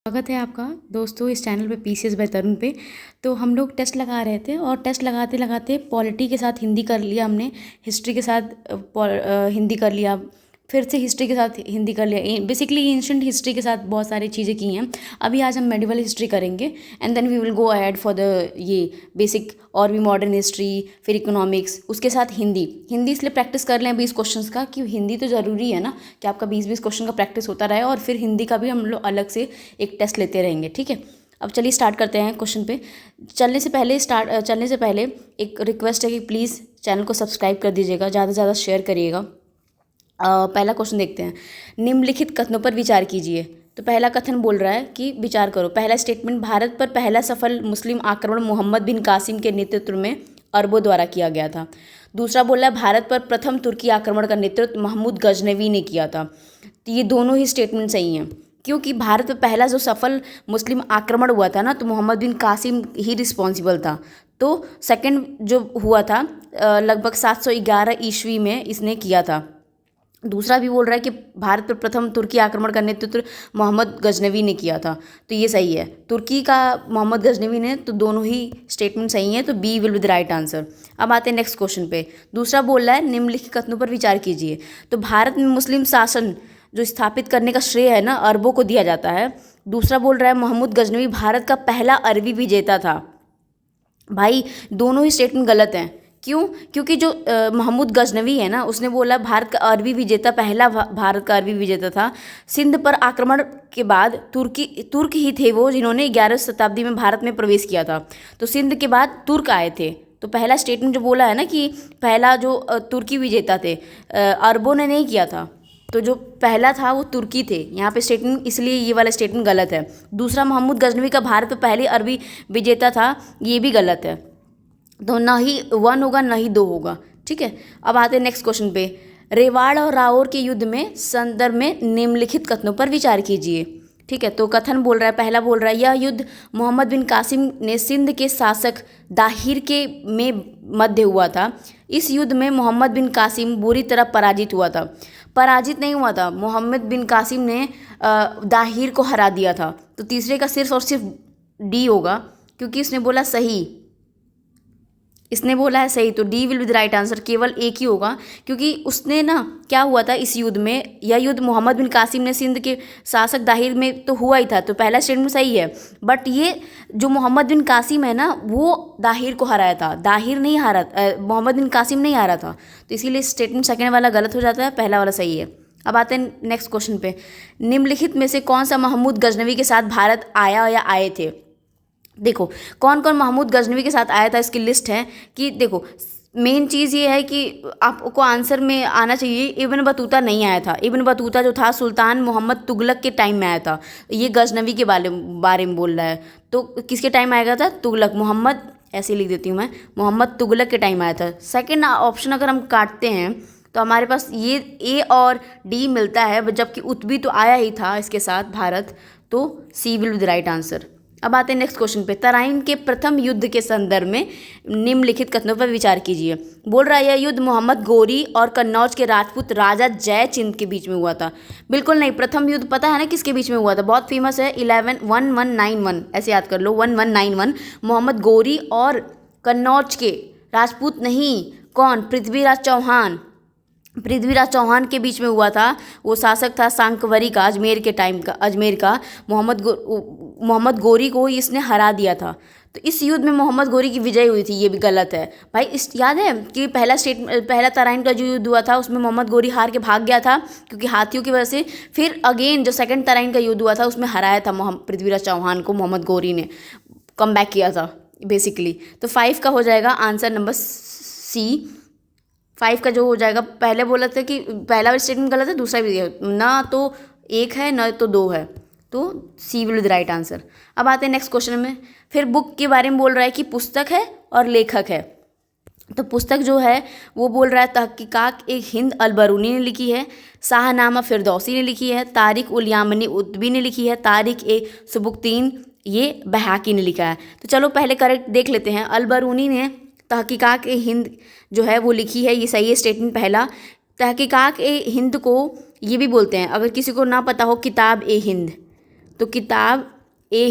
स्वागत है आपका दोस्तों इस चैनल पे पीसीएस बाय तरुण पे। तो हम लोग टेस्ट लगा रहे थे और टेस्ट लगाते लगाते पॉलिटी के साथ हिंदी कर लिया हमने, हिस्ट्री के साथ हिंदी कर लिया, फिर से हिस्ट्री के साथ हिंदी कर लिया। बेसिकली एंशिएंट हिस्ट्री के साथ बहुत सारी चीज़ें की हैं। अभी आज हम मेडिवल हिस्ट्री करेंगे and then we will go ahead for the ये बेसिक और भी मॉडर्न हिस्ट्री, फिर इकोनॉमिक्स, उसके साथ हिंदी। हिंदी इसलिए प्रैक्टिस कर लें 20 क्वेश्चंस का कि हिंदी तो ज़रूरी है ना कि आपका 20-20 क्वेश्चन का प्रैक्टिस होता रहे, और फिर हिंदी का भी हम लोग अलग से एक टेस्ट लेते रहेंगे। ठीक है, अब चलिए स्टार्ट करते हैं क्वेश्चन पे। चलने से पहले एक रिक्वेस्ट है कि प्लीज़ चैनल को सब्सक्राइब कर दीजिएगा, ज़्यादा से ज़्यादा शेयर करिएगा। पहला क्वेश्चन देखते हैं। निम्नलिखित कथनों पर विचार कीजिए। तो पहला कथन बोल रहा है कि विचार करो। पहला स्टेटमेंट, भारत पर पहला सफल मुस्लिम आक्रमण मोहम्मद बिन कासिम के नेतृत्व में अरबों द्वारा किया गया था। दूसरा बोल रहा है भारत पर प्रथम तुर्की आक्रमण का नेतृत्व महमूद गजनवी ने किया था। तो ये दोनों ही स्टेटमेंट सही हैं, क्योंकि भारत में पहला जो सफल मुस्लिम आक्रमण हुआ था ना, तो मोहम्मद बिन कासिम ही रिस्पॉन्सिबल था। तो सेकंड जो हुआ था लगभग 711 ईस्वी में इसने किया था। दूसरा भी बोल रहा है कि भारत पर प्रथम तुर्की आक्रमण का नेतृत्व मोहम्मद गजनवी ने किया था, तो ये सही है। तुर्की का मोहम्मद गजनवी ने, तो दोनों ही स्टेटमेंट सही हैं, तो B will be the right answer. अब आते हैं नेक्स्ट क्वेश्चन पे। दूसरा बोल रहा है निम्नलिखित कथनों पर विचार कीजिए। तो भारत में मुस्लिम शासन जो स्थापित करने का श्रेय है ना अरबों को दिया जाता है। दूसरा बोल रहा है महमूद गजनवी भारत का पहला अरबी विजेता था। भाई दोनों ही स्टेटमेंट गलत हैं। क्यों? क्योंकि जो महमूद गजनवी है ना, उसने बोला भारत का अरबी विजेता, पहला भारत का अरबी विजेता था। सिंध पर आक्रमण के बाद तुर्क ही थे वो जिन्होंने 11वीं शताब्दी में भारत में प्रवेश किया था। तो सिंध के बाद तुर्क आए थे। तो पहला स्टेटमेंट जो बोला है ना कि पहला जो तुर्की विजेता थे, अरबों ने नहीं किया था। तो जो पहला था वो तुर्की थे। यहाँ पे स्टेटमेंट, इसलिए ये वाला स्टेटमेंट गलत है। दूसरा महमूद गजनवी का भारत में पहले अरबी विजेता था, ये भी गलत है। तो ना ही 1 होगा ना ही 2 होगा। ठीक है, अब आते हैं नेक्स्ट क्वेश्चन पे। रेवाड़ और राओर के युद्ध में संदर्भ में निम्नलिखित कथनों पर विचार कीजिए। ठीक है, तो कथन बोल रहा है, पहला बोल रहा है यह युद्ध मोहम्मद बिन कासिम ने सिंध के शासक दाहिर के में मध्य हुआ था। इस युद्ध में मोहम्मद बिन कासिम बुरी तरह पराजित हुआ था। पराजित नहीं हुआ था, मोहम्मद बिन कासिम ने दाहिर को हरा दिया था। तो तीसरे का सिर्फ और सिर्फ डी होगा, क्योंकि इसने बोला सही, इसने बोला है सही, तो D will be the right answer. केवल एक ही होगा, क्योंकि उसने ना क्या हुआ था इस युद्ध में, यह युद्ध मोहम्मद बिन कासिम ने सिंध के शासक दाहिर में तो हुआ ही था, तो पहला स्टेटमेंट सही है। बट ये जो मोहम्मद बिन कासिम है ना, वो दाहिर को हराया था, दाहिर नहीं हारा, मोहम्मद बिन कासिम नहीं हारा था। तो इसीलिए स्टेटमेंट सेकेंड वाला गलत हो जाता है, पहला वाला सही है। अब आते हैं नेक्स्ट क्वेश्चन पे। निम्नलिखित में से कौन सा महमूद गजनवी के साथ भारत आया या आए थे। देखो कौन कौन महमूद गजनवी के साथ आया था, इसकी लिस्ट है कि देखो मेन चीज़ ये है कि आपको आंसर में आना चाहिए इब्न बतूता नहीं आया था। इब्न बतूता जो था सुल्तान मोहम्मद तुगलक के टाइम में आया था। ये गजनवी के बारे में बोल रहा है, तो किसके टाइम आएगा था? तुगलक, मोहम्मद, ऐसे लिख देती हूँ मैं, मोहम्मद तुगलक के टाइम आया था। सेकेंड ऑप्शन अगर हम काटते हैं तो हमारे पास ये ए और डी मिलता है, जबकि उत्बी तो आया ही था इसके साथ भारत, तो C will be the right answer. अब आते हैं नेक्स्ट क्वेश्चन पे। तराइन के प्रथम युद्ध के संदर्भ में निम्नलिखित कथनों पर विचार कीजिए। बोल रहा है यह युद्ध मोहम्मद गोरी और कन्नौज के राजपूत राजा जयचिंद के बीच में हुआ था। बिल्कुल नहीं, प्रथम युद्ध पता है ना किसके बीच में हुआ था, बहुत फेमस है, 1191, ऐसे याद कर लो, 1191। मोहम्मद गोरी और कन्नौज के राजपूत नहीं, कौन? पृथ्वीराज चौहान, पृथ्वीराज चौहान के बीच में हुआ था। वो शासक था सांकवरी का, अजमेर के टाइम का, अजमेर का। मोहम्मद गोरी को इसने हरा दिया था। तो इस युद्ध में मोहम्मद गोरी की विजय हुई थी, ये भी गलत है भाई। इस याद है कि पहला तराइन का जो युद्ध हुआ था उसमें मोहम्मद गोरी हार के भाग गया था, क्योंकि हाथियों की वजह से। फिर अगेन जो सेकंड तराइन का युद्ध हुआ था उसमें हराया था पृथ्वीराज चौहान को, मोहम्मद गोरी ने कम बैक किया था बेसिकली। तो 5 का हो जाएगा आंसर नंबर सी। 5 का जो हो जाएगा, पहले बोला था कि पहला स्टेटमेंट गलत है, दूसरा भी ना तो 1 है ना तो 2 है, तो C will be the right answer. अब आते हैं नेक्स्ट क्वेश्चन में। फिर बुक के बारे में बोल रहा है कि पुस्तक है और लेखक है। तो पुस्तक जो है वो बोल रहा है तहकीकात एक हिंद अलबरूनी ने लिखी है, शाहनामा फिरदौसी ने लिखी है, तारिक उल यामनी उतबी ने लिखी है, तारिक ए सुबुक्तीन ये बहाकी ने लिखा है। तो चलो पहले करेक्ट देख लेते हैं। अलबरूनी ने तहकीकात ए हिंद जो है वो लिखी है, ये सही है स्टेटमेंट पहला। तहकीकात ए हिंद को ये भी बोलते हैं, अगर किसी को ना पता हो, किताब ए हिंद। तो किताब ए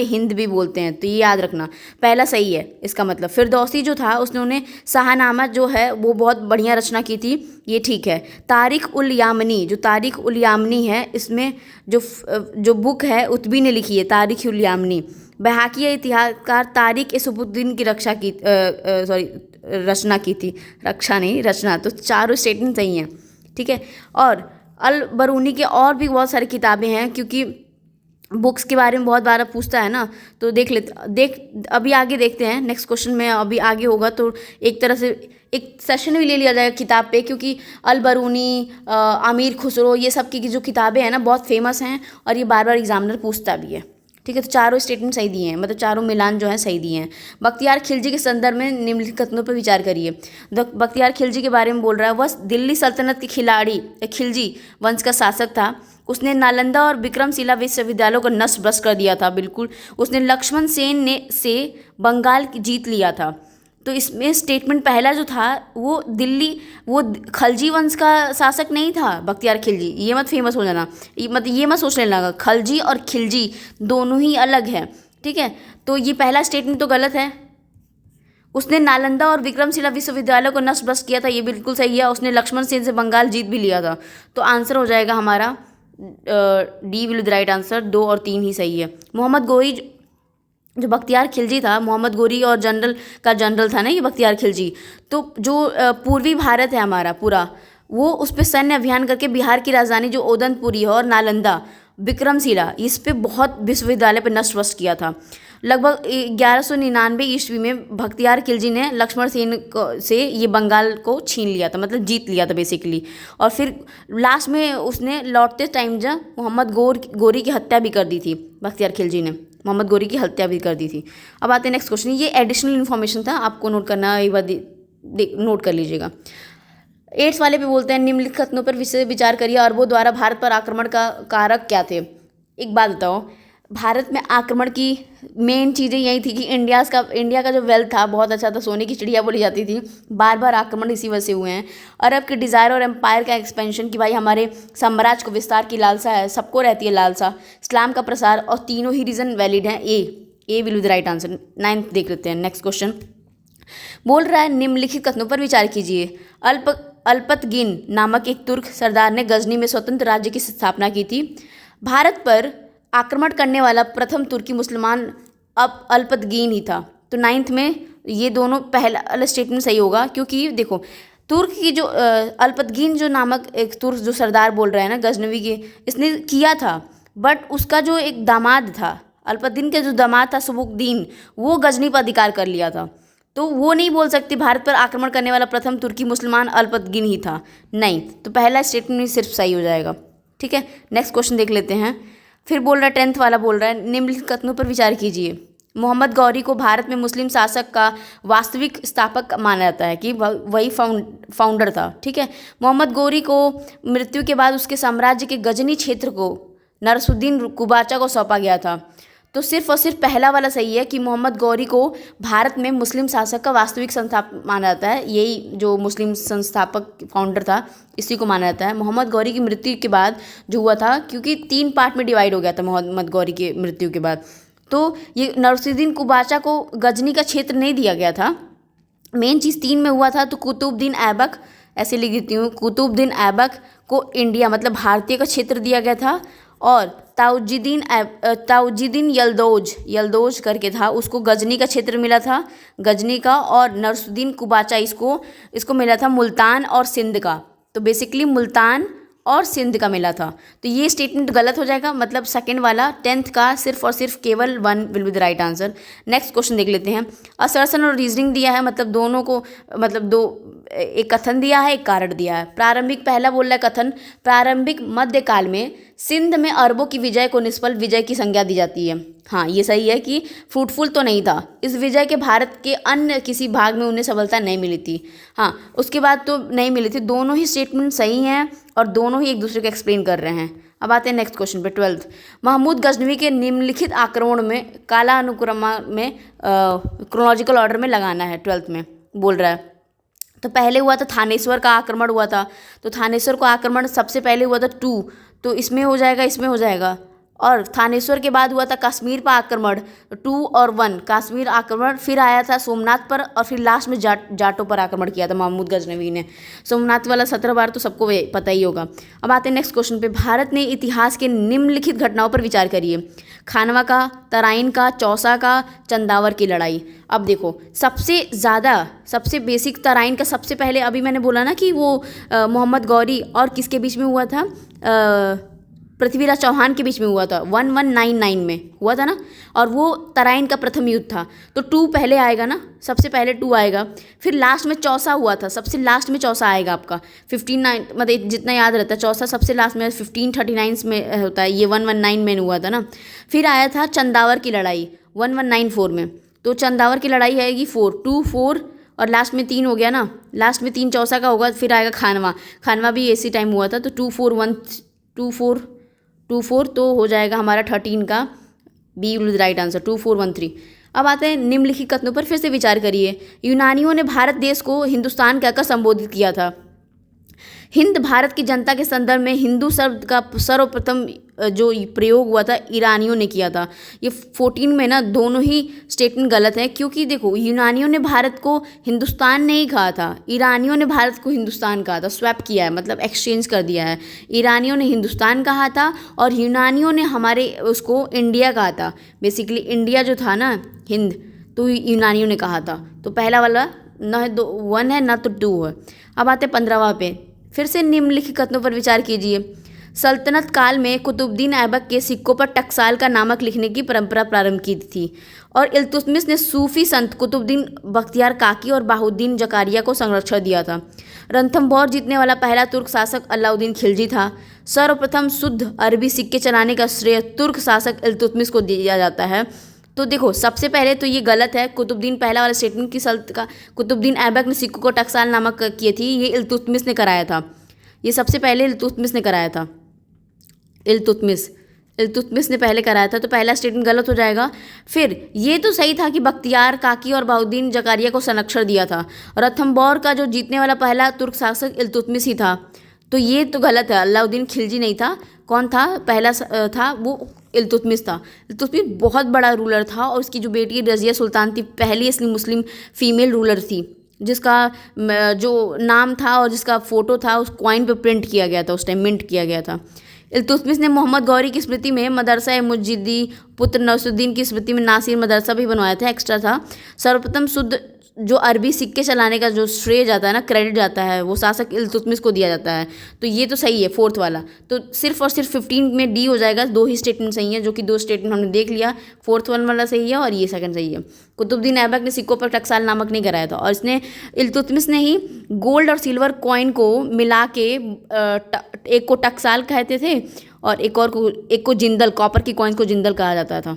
हिंद भी बोलते हैं, तो ये याद रखना। पहला सही है इसका मतलब। फिरदौसी जो था उसने शाहनामा जो है वो बहुत बढ़िया रचना की थी, ये ठीक है। तारिक उल यामनी है, इसमें जो बुक है उतबी ने लिखी है, तारिक उल यामनी। बहाकिया इतिहासकार तारिक ए सुबुद्दीन की रचना की थी, रक्षा नहीं रचना। तो चारों स्टेटमेंट सही हैं, ठीक है। और अल बरूनी के और भी बहुत सारी किताबें हैं, क्योंकि बुक्स के बारे में बहुत बार पूछता है ना, तो अभी आगे देखते हैं नेक्स्ट क्वेश्चन में। अभी आगे होगा तो एक तरह से एक सेशन भी ले लिया जाएगा किताब पे, क्योंकि अल बरूनी, अमीर खुसरो, ये सब की जो किताबें हैं ना बहुत फेमस हैं और ये बार बार एग्जामिनर पूछता भी है, ठीक है। तो चारों स्टेटमेंट सही दिए हैं, मतलब चारों मिलान जो है सही दिए हैं। बख्तियार खिलजी के संदर्भ में निम्नलिखित कथनों पर विचार करिए। बख्तियार खिलजी के बारे में बोल रहा है, वह दिल्ली सल्तनत के खिलजी वंश का शासक था। उसने नालंदा और विक्रमशिला विश्वविद्यालयों को नष्ट भ्रष्ट कर दिया था, बिल्कुल। उसने लक्ष्मण सेन से बंगाल जीत लिया था। तो इसमें स्टेटमेंट पहला जो था वो खलजी वंश का शासक नहीं था बख्तियार खिलजी, ये मत फेमस हो जाना, ये मत सोचने लगा। खलजी और खिलजी दोनों ही अलग हैं, ठीक है। तो ये पहला स्टेटमेंट तो गलत है। उसने नालंदा और विक्रमशिला विश्वविद्यालय को नष्ट भ्रष्ट किया था, ये बिल्कुल सही है। उसने लक्ष्मण सेन से बंगाल जीत भी लिया था। तो आंसर हो जाएगा हमारा D will the right answer. 2 और 3 ही सही है। मोहम्मद गोरी जो बख्तियार खिलजी था, मोहम्मद गोरी और जनरल था ना ये बख्तियार खिलजी। तो जो पूर्वी भारत है हमारा पूरा, वो उस पर सैन्य अभियान करके बिहार की राजधानी जो ओदनपुरी है और नालंदा, विक्रमशिला, इस पे बहुत विश्वविद्यालय पे नष्ट भ्रष्ट किया था। लगभग 1199 ईस्वी में बख्तियार खिलजी ने लक्ष्मण सेन से ये बंगाल को छीन लिया था, मतलब जीत लिया था बेसिकली। और फिर लास्ट में उसने लौटते टाइम जब मोहम्मद गोरी की हत्या भी कर दी थी, बख्तियार खिलजी ने मोहम्मद गोरी की हत्या भी कर दी थी। अब आते हैं नेक्स्ट क्वेश्चन। ये एडिशनल इन्फॉर्मेशन था, आपको नोट करना, एक बार नोट कर लीजिएगा। 8 वाले पे बोलते हैं, निम्नलिखित कथनों पर विचार करिए। अरबों द्वारा भारत पर आक्रमण का कारक क्या थे। एक बात बताओ, भारत में आक्रमण की मेन चीज़ें यही थी कि इंडिया का जो वेल्थ था बहुत अच्छा था, सोने की चिड़िया बोली जाती थी। बार बार आक्रमण इसी वजह से हुए हैं। अरब के डिज़ायर और एम्पायर का एक्सपेंशन, कि भाई हमारे साम्राज्य को विस्तार की लालसा है, सबको रहती है लालसा। इस्लाम का प्रसार, और तीनों ही रीज़न वैलिड हैं। A will be the right answer. 9th देख लेते हैं। नेक्स्ट क्वेश्चन बोल रहा है, निम्नलिखित कथनों पर विचार कीजिए। अल्पतगिन नामक एक तुर्क सरदार ने गजनी में स्वतंत्र राज्य की स्थापना की थी। भारत पर आक्रमण करने वाला प्रथम तुर्की मुसलमान अल्पतगिन ही था। तो 9th में ये दोनों पहला स्टेटमेंट सही होगा, क्योंकि देखो तुर्क की जो अल्पतगिन जो नामक एक तुर्क जो सरदार बोल रहे हैं ना गजनवी के, इसने किया था, बट उसका जो एक दामाद था, अल्पतगिन का जो दामाद था सबुकदीन, वो गजनी पर अधिकार कर लिया था। तो वो नहीं बोल सकती भारत पर आक्रमण करने वाला प्रथम तुर्की मुसलमान अल्पतगिन ही था, नहीं। तो पहला स्टेटमेंट सिर्फ सही हो जाएगा, ठीक है। नेक्स्ट क्वेश्चन देख लेते हैं। फिर बोल रहा है 10th वाला बोल रहा है, निम्नलिखित कथनों पर विचार कीजिए। मोहम्मद गौरी को भारत में मुस्लिम शासक का वास्तविक स्थापक माना जाता है, कि वही फाउंडर था, ठीक है। मोहम्मद गौरी को मृत्यु के बाद उसके साम्राज्य के गजनी क्षेत्र को नरसुद्दीन कुबाचा को सौंपा गया था। तो सिर्फ और सिर्फ पहला वाला सही है कि मोहम्मद गौरी को भारत में मुस्लिम शासक का वास्तविक संस्थापक माना जाता है। यही जो मुस्लिम संस्थापक फाउंडर था, इसी को माना जाता है। मोहम्मद गौरी की मृत्यु के बाद जो हुआ था, क्योंकि 3 पार्ट में डिवाइड हो गया था मोहम्मद गौरी की मृत्यु के बाद, तो ये नरसुद्दीन कुबाचा को गजनी का क्षेत्र नहीं दिया गया था। मेन चीज़ 3 में हुआ था। तो कुतुबुद्दीन ऐबक, ऐसे लिख देती हूँ, कुतुबुद्दीन ऐबक को इंडिया मतलब भारतीय का क्षेत्र दिया गया था। और ताउजुद्दीन यल्दौज करके था, उसको गजनी का क्षेत्र मिला था, गजनी का। और नरसुद्दीन कुबाचा इसको मिला था मुल्तान और सिंध का। तो बेसिकली मुल्तान और सिंध का मिला था। तो ये स्टेटमेंट गलत हो जाएगा, मतलब सेकंड वाला 10th का सिर्फ और सिर्फ केवल 1 will be the right answer. Next question देख लेते हैं। असर्शन और रीजनिंग दिया है, मतलब दोनों को, मतलब एक कथन दिया है, एक कारण दिया है। प्रारंभिक, पहला बोल रहा है कथन, प्रारंभिक मध्यकाल में सिंध में अरबों की विजय को निष्फल विजय की संज्ञा दी जाती है। हाँ, ये सही है कि फ्रूटफुल तो नहीं था। इस विजय के भारत के अन्य किसी भाग में उन्हें सफलता नहीं मिली थी। हाँ, उसके बाद तो नहीं मिली थी। दोनों ही स्टेटमेंट सही हैं और दोनों ही एक दूसरे को एक्सप्लेन कर रहे हैं। अब आते हैं नेक्स्ट क्वेश्चन पे 12th। महमूद गजनवी के निम्नलिखित आक्रमण में काला अनुक्रम में क्रोनोलॉजिकल ऑर्डर में लगाना है, 12th में बोल रहा है। तो पहले हुआ था थानेश्वर का आक्रमण हुआ था। तो थानेश्वर का आक्रमण सबसे पहले हुआ था 2, तो इसमें हो जाएगा, इसमें हो जाएगा। और थानेश्वर के बाद हुआ था कश्मीर पर आक्रमण 2 और 1, कश्मीर आक्रमण। फिर आया था सोमनाथ पर, और फिर लास्ट में जाटों पर आक्रमण किया था महमूद गजनवी ने। सोमनाथ वाला 17 बार तो सबको पता ही होगा। अब आते हैं नेक्स्ट क्वेश्चन पे। भारत ने इतिहास के निम्नलिखित घटनाओं पर विचार करिए। खानवा का, तराइन का, चौसा का, चंदावर की लड़ाई। अब देखो सबसे बेसिक तराइन का सबसे पहले, अभी मैंने बोला ना कि वो मोहम्मद गौरी और किसके बीच में हुआ था, पृथ्वीराज चौहान के बीच में हुआ था, 1199 में हुआ था ना। और वो तराइन का प्रथम युद्ध था। तो 2 पहले आएगा ना, सबसे पहले 2 आएगा। फिर लास्ट में चौसा हुआ था, सबसे लास्ट में चौसा आएगा आपका 15 मतलब जितना याद रहता है, चौसा सबसे लास्ट में 1539 में होता है, ये 1119 में हुआ था ना। फिर आया था चंदावर की लड़ाई 1194 में। तो चंदावर की लड़ाई आएगी 4 और लास्ट में 3 हो गया ना, लास्ट में 3 चौसा का होगा। फिर आएगा खानवा भी इसी टाइम हुआ था। तो 24 तो हो जाएगा हमारा 13 का, बी विल राइट आंसर 2413। अब आते हैं निम्नलिखित कथनों पर फिर से विचार करिए। यूनानियों ने भारत देश को हिंदुस्तान कहकर संबोधित किया था। हिंद भारत की जनता के संदर्भ में हिंदू शब्द का सर्वप्रथम जो प्रयोग हुआ था ईरानियों ने किया था। ये 14 में ना दोनों ही स्टेटमेंट गलत है, क्योंकि देखो यूनानियों ने भारत को हिंदुस्तान नहीं कहा था, ईरानियों ने भारत को हिंदुस्तान कहा था। स्वैप किया है, मतलब एक्सचेंज कर दिया है। ईरानियों ने हिंदुस्तान कहा था और यूनानियों ने हमारे उसको इंडिया कहा था। बेसिकली इंडिया जो था ना हिंद, तो यूनानियों ने कहा था। तो पहला वाला न 1 है ना तो 2 है। अब आते 15वां पे। फिर से निम्नलिखित कथनों पर विचार कीजिए। सल्तनत काल में कुतुबुद्दीन ऐबक के सिक्कों पर टकसाल का नामक लिखने की परंपरा प्रारंभ की थी और इल्तुतमिश ने सूफी संत कुतुबुद्दीन बख्तियार काकी और बाहुद्दीन जकारिया को संरक्षण दिया था। रणथंभौर जीतने वाला पहला तुर्क शासक अलाउद्दीन खिलजी था। सर्वप्रथम शुद्ध अरबी सिक्के चलाने का श्रेय तुर्क शासक इल्तुतमिश को दिया जाता है। तो देखो सबसे पहले तो ये गलत है, कुतुबुद्दीन पहला वाला स्टेटमेंट की सल्त का कुतुबुद्दीन ऐबक ने सिक्कों को टकसाल नामक किए थी, ये इल्तुतमिश ने कराया था। ये सबसे पहले इल्तुतमिश ने कराया था। इल्तुतमिश ने पहले कराया था, तो पहला स्टेटमेंट गलत हो जाएगा। फिर ये तो सही था कि बख्तियार काकी और बाहुद्दीन जकारिया को संरक्षण दिया था। रणथंभौर का जो जीतने वाला पहला तुर्क शासक इल्तुतमिश ही था, तो ये तो गलत है। अलाउद्दीन खिलजी नहीं था। कौन था पहला था? वो इल्तुतमिश था। इल्तुतमिश बहुत बड़ा रूलर था और उसकी जो बेटी रज़िया सुल्तान थी, पहली असली मुस्लिम फीमेल रूलर थी, जिसका जो नाम था और जिसका फ़ोटो था उस कॉइन पे प्रिंट किया गया था, उस टाइम मिंट किया गया था। इल्तुतमिश ने मोहम्मद गौरी की स्मृति में मदरसा मुज्जिदी पुत्र नसरुद्दीन की स्मृति में नासिर मदरसा भी बनवाया था, एक्स्ट्रा था। सर्वप्रथम शुद्ध जो अरबी सिक्के चलाने का जो श्रेय जाता है ना, क्रेडिट जाता है, वो शासक इल्तुतमिश को दिया जाता है। तो ये तो सही है, 4th वाला। तो सिर्फ और सिर्फ 15 में डी हो जाएगा। 2 ही स्टेटमेंट सही है, जो कि 2 स्टेटमेंट हमने देख लिया। 4th वाला सही है और ये सेकंड सही है। कुतुबुद्दीन ऐबक ने सिक्कों पर टकसाल नामक नहीं कराया था, और इसने इल्तुतमिश ने ही गोल्ड और सिल्वर कॉइन को मिला के एक को टकसाल कहते थे और एक को जिंदल, कॉपर की कॉइन को जिंदल कहा जाता था।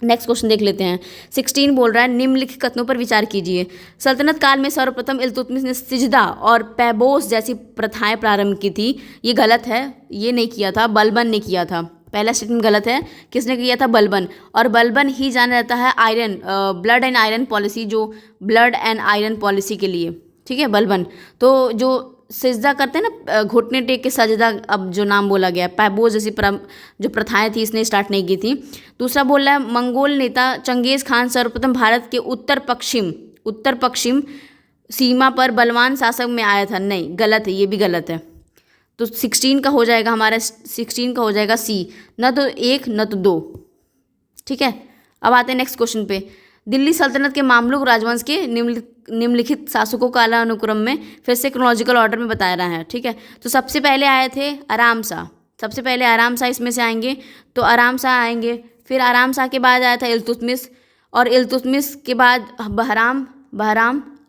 नेक्स्ट क्वेश्चन देख लेते हैं। 16 बोल रहा है निम्नलिखित कथनों पर विचार कीजिए। सल्तनत काल में सर्वप्रथम इल्तुतमिश ने सिजदा और पैबोस जैसी प्रथाएं प्रारंभ की थी। ये गलत है, ये नहीं किया था, बलबन ने किया था। पहला स्टेटमेंट गलत है। किसने किया था? बलबन। और बलबन ही जाना जाता है iron blood and iron policy, जो ब्लड एंड आयरन पॉलिसी के लिए, ठीक है, बलबन। तो जो सिजदा करते हैं ना, घुटने टेक के सजदा, अब जो नाम बोला गया, पैबोस जैसी जो प्रथाएं थी इसने स्टार्ट नहीं की थी। दूसरा बोल रहा है मंगोल नेता चंगेज़ खान सर्वप्रथम भारत के उत्तर पश्चिम सीमा पर बलवान शासक में आया था। नहीं, गलत है, ये भी गलत है। तो 16 का हो जाएगा हमारा, 16 का हो जाएगा सी, न तो 1 न तो 2, ठीक है। अब आते हैं नेक्स्ट क्वेश्चन पे। दिल्ली सल्तनत के मामलुक राजवंश के निम्नलिखित शासकों का कालानुक्रम में फिर से क्रोनोलॉजिकल ऑर्डर में बताया रहा है, ठीक है। तो सबसे पहले आए थे आराम शाह, सबसे पहले आराम शाह इसमें से आएंगे, तो आराम शाह आएंगे। फिर आराम शाह के बाद आया था इल्तुतमिश, और इल्तुतमिश के बाद बहराम,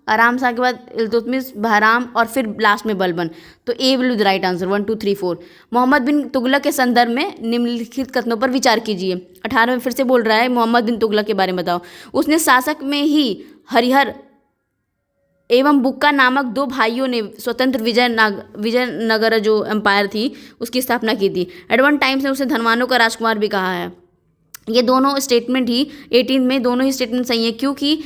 आराम शाह के बाद इल्तुतमिश, बहराम, और फिर लास्ट में बलबन। तो A will be the right answer 1 2 3 4। Mohammad bin Tughlaq के संदर्भ में निम्नलिखित कथनों पर विचार कीजिए। 18 में फिर से बोल रहा है मोहम्मद बिन तुगलक के बारे में बताओ। उसने शासक में ही हरिहर एवं बुक्का नामक 2 भाइयों ने स्वतंत्र विजयनगर जो एम्पायर थी उसकी स्थापना की थी। एडवर्ड टाइम्स ने उसे धनवानों का राजकुमार भी कहा है। ये दोनों स्टेटमेंट ही 18 में दोनों ही स्टेटमेंट सही है, क्योंकि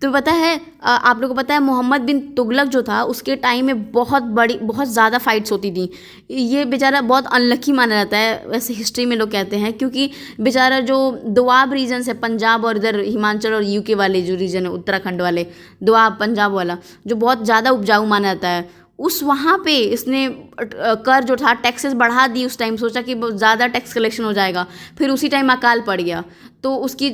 तो पता है आप लोगों को पता है मोहम्मद बिन तुगलक जो था उसके टाइम में बहुत ज़्यादा फाइट्स होती थी। ये बेचारा बहुत अनलकी माना जाता है वैसे हिस्ट्री में लोग कहते हैं, क्योंकि बेचारा जो दोआब रीजन है पंजाब और इधर हिमाचल और यूके वाले जो रीजन है उत्तराखंड वाले दोआब पंजाब वाला जो बहुत ज़्यादा उपजाऊ माना जाता है, उस वहाँ पे इसने कर जो था टैक्सेस बढ़ा दी। उस टाइम सोचा कि बहुत ज़्यादा टैक्स कलेक्शन हो जाएगा, फिर उसी टाइम अकाल पड़ गया तो उसकी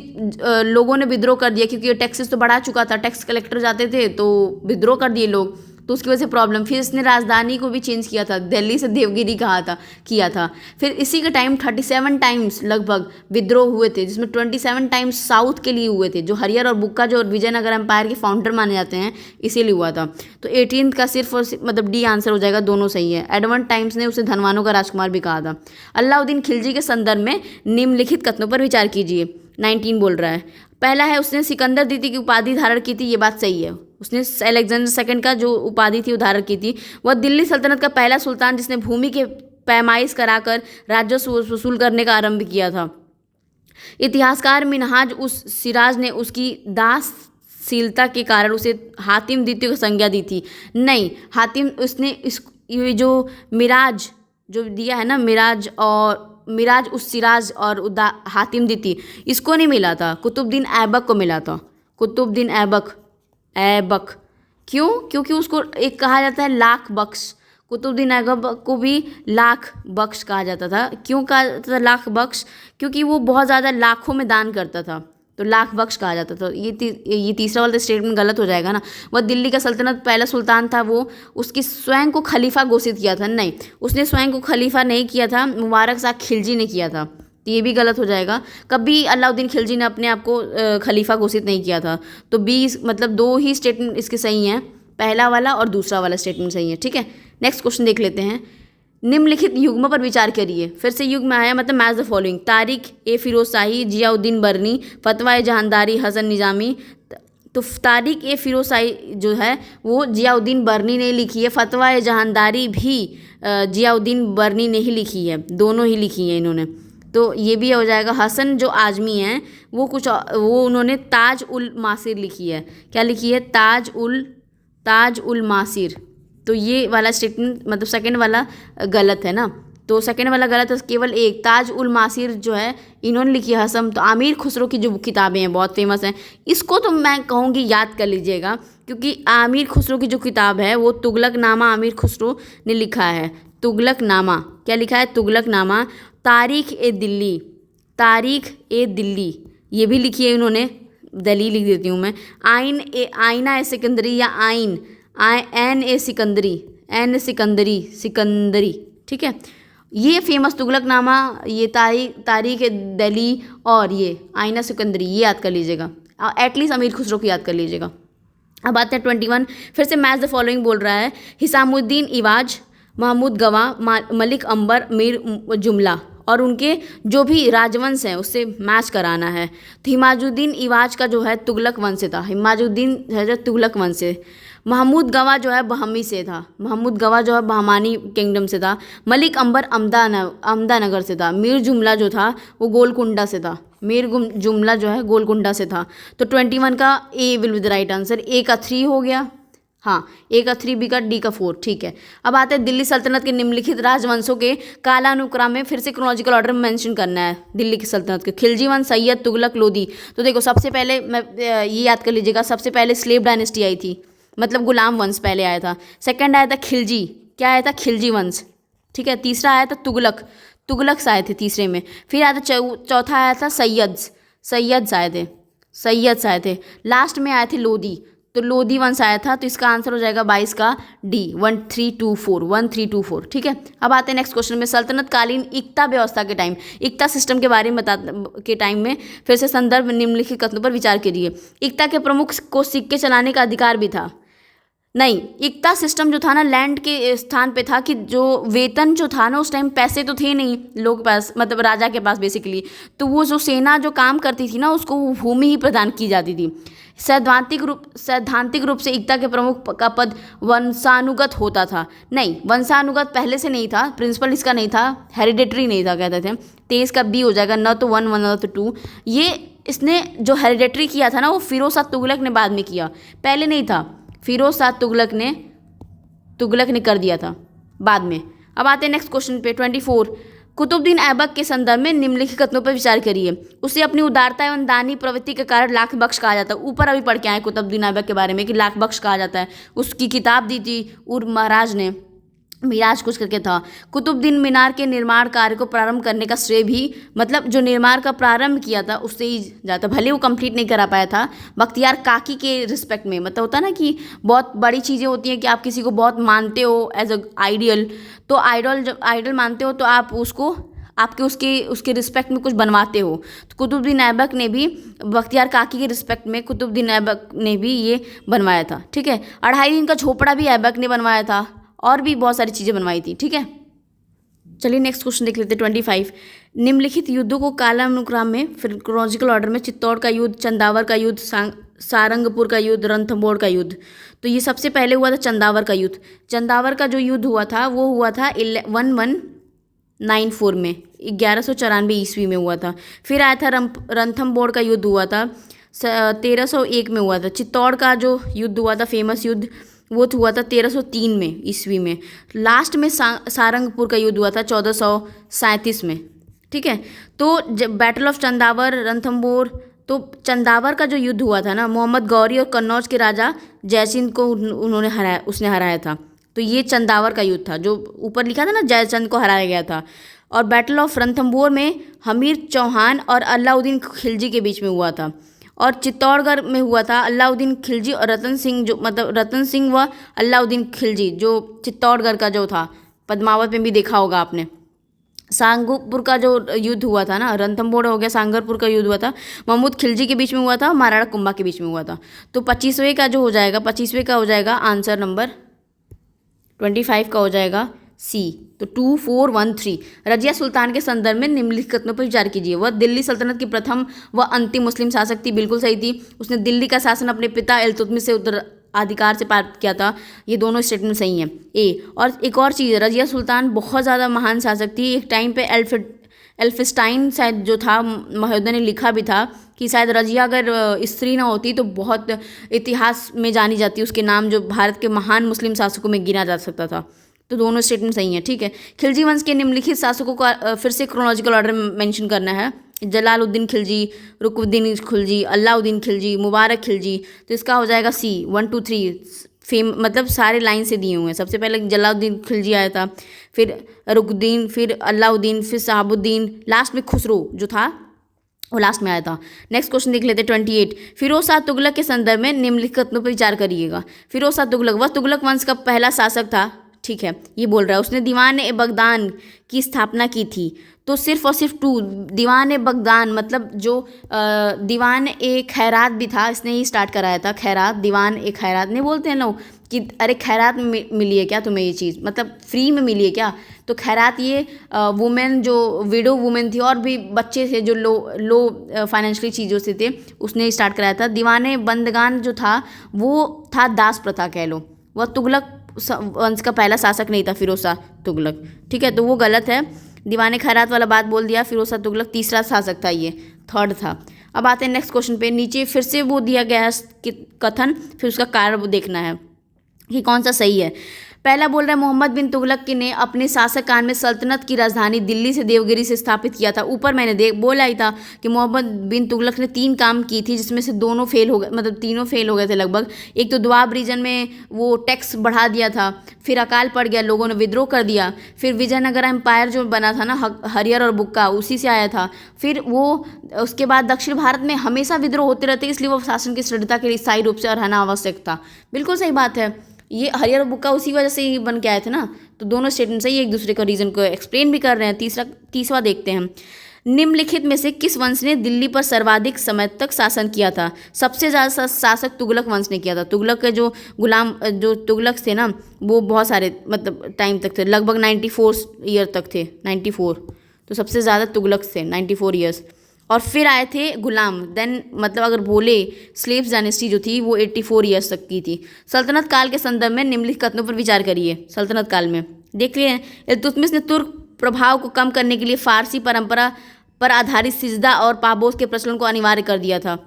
लोगों ने विद्रोह कर दिया, क्योंकि टैक्सेस तो बढ़ा चुका था, टैक्स कलेक्टर जाते थे तो विद्रोह कर दिए लोग, तो उसकी वजह से प्रॉब्लम। फिर इसने राजधानी को भी चेंज किया था, दिल्ली से देवगिरी किया था। फिर इसी के टाइम 37 टाइम्स लगभग विद्रोह हुए थे, जिसमें 27 टाइम्स साउथ के लिए हुए थे, जो हरियर और बुक्का जो विजयनगर एम्पायर के फाउंडर माने जाते हैं इसीलिए हुआ था। तो 18 का सिर्फ और मतलब डी आंसर हो जाएगा, दोनों सही है। एडवर्ड टाइम्स ने उसे धनवानों का राजकुमार भी कहा था। अलाउद्दीन खिलजी के संदर्भ में निम्नलिखित कथनों पर विचार कीजिए। 19 बोल रहा है। पहला है उसने सिकंदर द्वितीय की उपाधि धारण की थी, ये बात सही है। उसने अलेक्जेंडर सेकंड का जो उपाधि थी वो धारण की थी। वह दिल्ली सल्तनत का पहला सुल्तान जिसने भूमि के पैमाइश कराकर राजस्व वसूल करने का आरंभ किया था। इतिहासकार मिनहाज उस सिराज ने उसकी दासशीलता के कारण उसे हातिम द्वितीय को संज्ञा दी थी। नहीं, हातिम उसने ये जो मिराज जो दिया है ना, मिराज उस सिराज और हातिम द्वितीय इसको नहीं मिला था, कुतुबुद्दीन ऐबक को मिला था। कुतुबुद्दीन ऐबक क्यों? क्योंकि उसको एक कहा जाता है लाख बख्श। कुतुबुद्दीन ऐबक को भी लाख बख्श कहा जाता था। क्यों कहा जाता था लाख बख्श? क्योंकि वो बहुत ज़्यादा लाखों में दान करता था, तो लाख बख्श कहा जाता था। ये तीसरा वाला स्टेटमेंट गलत हो जाएगा ना। वह दिल्ली का सल्तनत पहला सुल्तान था, वो उसकी स्वयं को खलीफा घोषित किया था। नहीं, उसने स्वयं को खलीफा नहीं किया था, मुबारक शाह खिलजी ने किया था, तो ये भी गलत हो जाएगा। कभी अलाउद्दीन खिलजी ने अपने आप को खलीफा घोषित नहीं किया था। तो बी मतलब दो ही स्टेटमेंट इसके सही हैं, पहला वाला और दूसरा वाला स्टेटमेंट सही है। ठीक है, नेक्स्ट क्वेश्चन देख लेते हैं। निम्नलिखित युग्म पर विचार करिए। फिर से युग्म आया, मतलब मैच द फॉलोइंग। तारिक ए फिरोज शाही, जियाउद्दीन बर्नी, फतवा ए जहांदारी, हसन निजामी। तो तारिक ए फिरोज शाही जो है वो जियाउद्दीन बर्नी ने लिखी है। फतवा ए जहांदारी भी जियाउद्दीन बर्नी ने ही लिखी है, दोनों ही लिखी है इन्होंने, तो ये भी हो जाएगा। हसन जो आजमी हैं वो उन्होंने ताज उल मासिर लिखी है। क्या लिखी है? ताज उल मासिर। तो ये वाला स्टेटमेंट मतलब सेकंड वाला गलत है ना, तो सेकंड वाला गलत है। केवल एक ताज उल मासिर जो है इन्होंने लिखी है हसन। तो आमिर खुसरो की जो किताबें हैं बहुत फेमस हैं, इसको तो मैं कहूँगी याद कर लीजिएगा, क्योंकि आमिर खुसरो की जो किताब है वो तुगलकनामा आमिर खुसरो ने लिखा है। तुगलकनामा क्या लिखा है? तुगलकनामा। तारीख ए दिल्ली ये भी लिखी है इन्होंने, दलील लिख देती हूँ मैं। आईना ए सिकंदरी या एन ए सिकंदरी। ठीक है, ये फेमस तुगलकनामा, ये तारीख ए दिल्ली और ये आईना सिकंदरी, ये याद कर लीजिएगा। एटलीस्ट अमीर खुसरो की याद कर लीजिएगा। अब आते हैं 21। फिर से मैच द फॉलोइंग बोल रहा है। हिसामुद्दीन इवाज, महमूद गवाह, मलिक अंबर, मीर जुमला और उनके जो भी राजवंश हैं उससे मैच कराना है। तो हिमाजुद्दीन इवाज का जो है तुगलक वंश से था। हिमाजुद्दीन है जो तुगलक वंश से। महमूद गवाह जो है बहमी से था। महमूद गवाह जो है बहमानी किंगडम से था। मलिक अंबर अहमदानगर से था। मीर जुमला जो था वो गोलकुंडा से था। मीर जुमला जो है गोलकुंडा से था। तो 21 का A will be the right answer. A का 3 हो गया, हाँ, ए का 3, बी का डी का 4। ठीक है, अब आते हैं दिल्ली सल्तनत के निम्नलिखित राजवंशों के कालानुक्रम में फिर से क्रोनोलॉजिकल ऑर्डर में मेंशन करना है। दिल्ली की सल्तनत के खिलजी वंश, सैयद, तुगलक, लोधी। तो देखो सबसे पहले मैं ये याद कर लीजिएगा, सबसे पहले स्लेव डायनेस्टी आई थी, मतलब गुलाम वंश पहले आया था। सेकंड आया था खिलजी, क्या आया था? खिलजी वंश। ठीक है, तीसरा आया था तुगलक आए थे तीसरे में। फिर आया था चौथा आया था सैयद आए थे। लास्ट में आए थे लोधी, तो लोधी वंश आया था। तो इसका आंसर हो जाएगा 22 का डी, 1324। ठीक है, अब आते हैं नेक्स्ट क्वेश्चन में। सल्तनत कालीन इक्ता व्यवस्था के टाइम, इक्ता सिस्टम के बारे में के टाइम में फिर से संदर्भ निम्नलिखित कथनों पर विचार करिए। इक्ता के प्रमुख को सिक्के चलाने का अधिकार भी था। नहीं, इक्ता सिस्टम जो था ना लैंड के स्थान पे था, कि जो वेतन जो था ना उस टाइम पैसे तो थे नहीं लोगों के पास, मतलब राजा के पास बेसिकली, तो वो जो सेना जो काम करती थी ना उसको वो भूमि ही प्रदान की जाती थी। सैद्धांतिक रूप से इक्ता के प्रमुख का पद वंशानुगत होता था। नहीं, वंशानुगत पहले से नहीं था, प्रिंसिपल इसका नहीं था, हेरिडेटरी नहीं था कहते थे। 23 का बी हो जाएगा, न तो 1 न तो 2। ये इसने जो हेरिडेटरी किया था ना वो फिरोज शाह तुगलक ने बाद में किया, पहले नहीं था, फिरोज शाह तुगलक ने कर दिया था बाद में। अब आते हैं नेक्स्ट क्वेश्चन पे 24। कुतुबुद्दीन ऐबक के संदर्भ में निम्नलिखित कथनों पर विचार करिए। उसे अपनी उदारता एवं दानी प्रवृत्ति के कारण लाख बख्श कहा जाता है। ऊपर अभी पढ़ के आए कुतुबुद्दीन ऐबक के बारे में कि लाख बख्श कहा जाता है। उसकी किताब दी थी उर महाराज ने, मिराज कुछ करके था। कुतुबुद्दीन मीनार के निर्माण कार्य को प्रारंभ करने का श्रेय भी, मतलब जो निर्माण का प्रारंभ किया था उससे ही जाता, भले वो कंप्लीट नहीं करा पाया था बख्तियार काकी के रिस्पेक्ट में। मतलब होता ना कि बहुत बड़ी चीज़ें होती हैं कि आप किसी को बहुत मानते हो एज अ आइडियल, तो जब आइडल मानते हो तो आप उसको आपके उसके रिस्पेक्ट में कुछ बनवाते हो। तो कुतुबुद्दीन ऐबक ने भी बख्तियार काकी के रिस्पेक्ट में कुतुबुद्दीन ऐबक ने भी ये बनवाया था। ठीक है, 2.5 दिन का झोपड़ा भी ऐबक ने बनवाया था और भी बहुत सारी चीज़ें बनवाई थी। ठीक है, चलिए नेक्स्ट क्वेश्चन देख लेते हैं 25। निम्नलिखित युद्धों को कालानुक्रम में, फिर क्रोनोलॉजिकल ऑर्डर में, चित्तौड़ का युद्ध, चंदावर का युद्ध, सारंगपुर का युद्ध, रणथंभौर का युद्ध। तो ये सबसे पहले हुआ था चंदावर का युद्ध। चंदावर का जो युद्ध हुआ था वो हुआ था 1194 में, 1194 ईस्वी में हुआ था। फिर आया था रणथंभौर का युद्ध हुआ था 1301 में हुआ था। चित्तौड़ का जो युद्ध हुआ था फेमस युद्ध वो हुआ था 1303 में ईस्वी में। लास्ट में सारंगपुर का युद्ध हुआ था 1437 में। ठीक है, तो जब बैटल ऑफ चंदावर, रणथंभौर, तो चंदावर का जो युद्ध हुआ था ना, मोहम्मद गौरी और कन्नौज के राजा जयसिंह को उसने हराया था। तो ये चंदावर का युद्ध था, जो ऊपर लिखा था ना जयचंद को हराया गया था। और बैटल ऑफ रणथंभौर में हमीर चौहान और अलाउद्दीन खिलजी के बीच में हुआ था। और चित्तौड़गढ़ में हुआ था अलाउद्दीन खिलजी और रतन सिंह, जो मतलब रतन सिंह व अलाउद्दीन खिलजी, जो चित्तौड़गढ़ का जो था, पद्मावत में भी देखा होगा आपने। सांगरपुर का जो युद्ध हुआ था ना, रणथंभौर हो गया, सांगरपुर का युद्ध हुआ था, महमूद खिलजी के बीच में हुआ था, महाराणा कुंभा के बीच में हुआ था। तो 25वें का जो हो जाएगा, 25वें का हो जाएगा आंसर नंबर 25 का हो जाएगा सी। तो 2413। रजिया सुल्तान के संदर्भ में निम्नलिखित कथनों पर विचार कीजिए। वह दिल्ली सल्तनत की प्रथम व अंतिम मुस्लिम शासक थी, बिल्कुल सही थी। उसने दिल्ली का शासन अपने पिता इल्तुतमिश से उत्तराधिकार से प्राप्त किया था, ये दोनों स्टेटमेंट सही हैं। और एक और चीज़, रजिया सुल्तान बहुत ज़्यादा महान शासक थी। एक टाइम पे एल्फिस्टाइन शायद जो था महोदय ने लिखा भी था कि शायद रजिया अगर स्त्री ना होती तो बहुत इतिहास में जानी जाती, उसके नाम जो भारत के महान मुस्लिम शासकों में गिना जा सकता था। तो दोनों स्टेटमेंट सही हैं। ठीक है, खिलजी वंश के निम्नलिखित शासकों का फिर से क्रोनोलॉजिकल ऑर्डर में मेंशन करना है। जलालुद्दीन खिलजी, रुकनुद्दीन खिलजी, अलाउद्दीन खिलजी, मुबारक खिलजी। तो इसका हो जाएगा सी 1 2 3। मतलब सारे लाइन से दिए हुए हैं। सबसे पहले जलालुद्दीन खिलजी आया था, फिर रुकनुद्दीन, फिर अलाउद्दीन, फिर शहाबुद्दीन, लास्ट में खुसरो जो था वो लास्ट में आया था। नेक्स्ट क्वेश्चन देख लेते हैं 28। फिरोज शाह तुगलक के संदर्भ में निम्नलिखित कथनों पर विचार करिएगा। फिरोज शाह तुगलक वह तुगलक वंश का पहला शासक था। ठीक है, ये बोल रहा है। उसने दीवान ए बगदान की स्थापना की थी। तो सिर्फ और सिर्फ दीवान ए बगदान, मतलब जो दीवान ए खैरात भी था, इसने ही स्टार्ट कराया था। खैरात, दीवान ए खैरात नहीं बोलते हैं लोग कि अरे खैरात मिली है क्या तुम्हें ये चीज़, मतलब फ्री में मिली है क्या। तो खैरात ये वुमेन, जो विडो वुमेन थी और भी बच्चे थे जो लो फाइनेंशियली चीज़ों से थे, उसने स्टार्ट कराया था। दीवान ए बंदगान जो था वो था दास प्रथा कह लो। वह तुगलक वंश का पहला शासक नहीं था फिरोज शाह तुगलक। ठीक है, तो वो गलत है। दीवान खैरात वाला बात बोल दिया। फिरोज शाह तुगलक तीसरा शासक था, ये थर्ड था। अब आते हैं नेक्स्ट क्वेश्चन पे। नीचे फिर से वो दिया गया है कथन, फिर उसका कारण वो देखना है कि कौन सा सही है। पहला बोल रहा है मोहम्मद बिन तुगलक ने अपने शासक काल में सल्तनत की राजधानी दिल्ली से देवगिरी से स्थापित किया था। ऊपर मैंने बोला ही था कि मोहम्मद बिन तुगलक ने 3 काम की थी, जिसमें से दोनों फेल हो गए, मतलब तीनों फेल हो गए थे लगभग। एक तो दोआब रीजन में वो टैक्स बढ़ा दिया था, फिर अकाल पड़ गया, लोगों ने विद्रोह कर दिया। फिर विजयनगर एम्पायर जो बना था ना, हरियर और बुक्का, उसी से आया था। फिर वो उसके बाद दक्षिण भारत में हमेशा विद्रोह होते रहते, इसलिए वो शासन की दृढ़ता के लिए स्थायी रूप से रहना आवश्यक था। बिल्कुल सही बात है। ये हरियर बुक्का उसी वजह से ही बन के आए थे ना। तो दोनों स्टेटमेंट से ही एक दूसरे का रीजन को एक्सप्लेन भी कर रहे हैं। तीसरा देखते हैं। निम्नलिखित में से किस वंश ने दिल्ली पर सर्वाधिक समय तक शासन किया था। सबसे ज़्यादा शासक तुगलक वंश ने किया था। तुगलक के जो गुलाम जो तुगलक थे ना, वो बहुत सारे मतलब टाइम तक थे, लगभग 94 ईयर तक थे। 94, तो सबसे ज़्यादा तुगलक थे 94 ईयर्स। और फिर आए थे गुलाम, देन मतलब अगर बोले स्लेव्स डायनेस्टी जो थी वो 84 ईयर्स तक की थी। सल्तनत काल के संदर्भ में निम्नलिखित कथनों पर विचार करिए। सल्तनत काल में देख लिए, इल्तुतमिश ने तुर्क प्रभाव को कम करने के लिए फारसी पर आधारित सिजदा और पाबोस के प्रचलन को अनिवार्य कर दिया था।